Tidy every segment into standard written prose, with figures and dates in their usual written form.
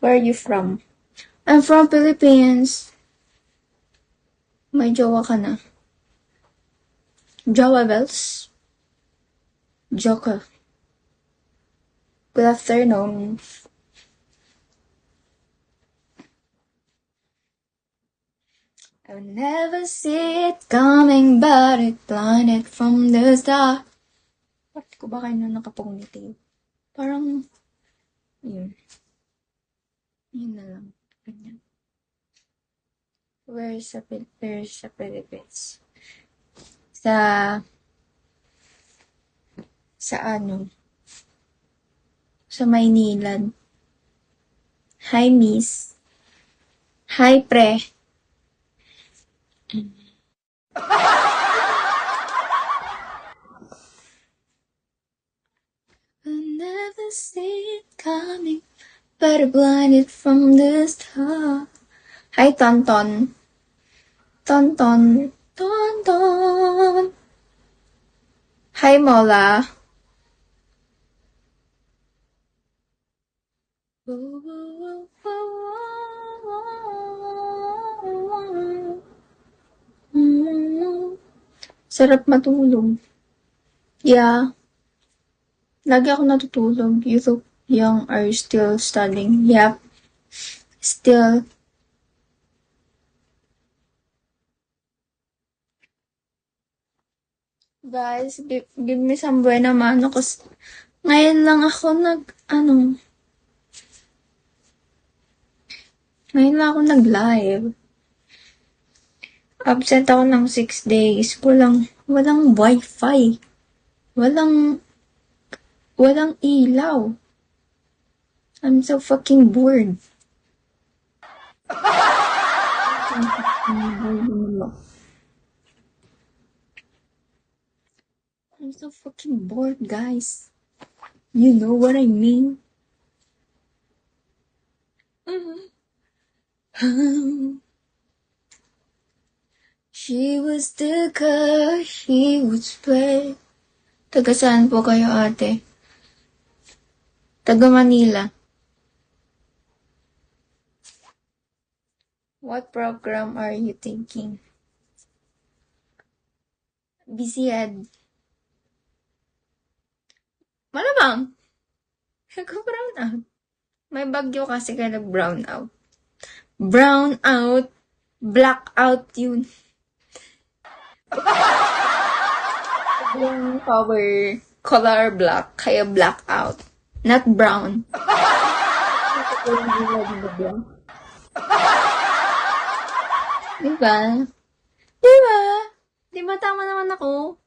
Where are you from? I'm from Philippines. May jowa ka na. Jowa bells? Joker. Good afternoon. I would never see it coming, but it blinded from the start. Bakit ko ba kayo na nakapagnitin? Parang, yun. Yun na lang. Ganyan. Where's the Philippines? Sa ano? Sa Maynilad. Hi, miss. Hi, pre. I never see it coming, but it blinded from the start. Hi, Tonton. Tonton. Tonton. Hi, Mola. Sarap matulog. Yeah. Lagi ako natutulog. You look young. Are you still studying? Yep. Still. Guys, give me some buena mano kasi ngayon lang ako ngayon lang ako nag-live. Absent ako ng 6 days. Walang wifi. Walang ilaw. I'm so fucking bored. I'm so fucking bored, guys. You know what I mean? She was the girl he would play. Taga saan po kayo, ate? Taga Manila. What program are you thinking? Busy Ed. Malamang. Nag-brown out. May bagyo kasi kaya nag-brown out. Brown out. Black out yun. Yung power color black, kaya black out. Not brown. Diba? Diba? Diba tama naman ako?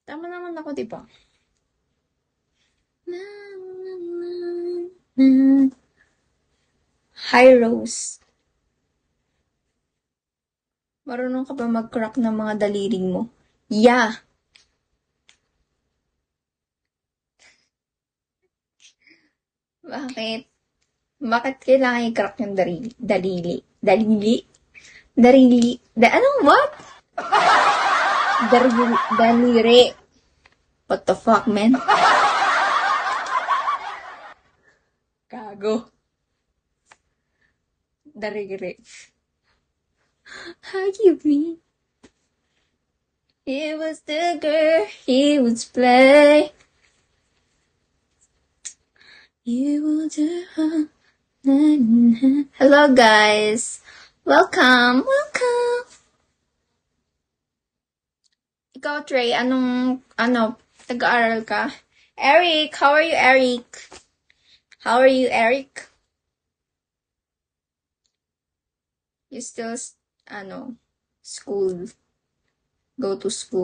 Tama naman ako, diba? Hi, Rose. Marunong ka ba mag-crack ng mga daliring mo? Yeah! Bakit? Bakit kailangan i-crack yung dalili? Anong what? Daliri. What the fuck, man? Gago. Daliri. How you mean? He was the girl he would play. You would Hello, guys. Welcome. Ikaw, Trey, nag-aaral ka? Eric, how are you, Eric? How are you, Eric? You still, school. Go to school.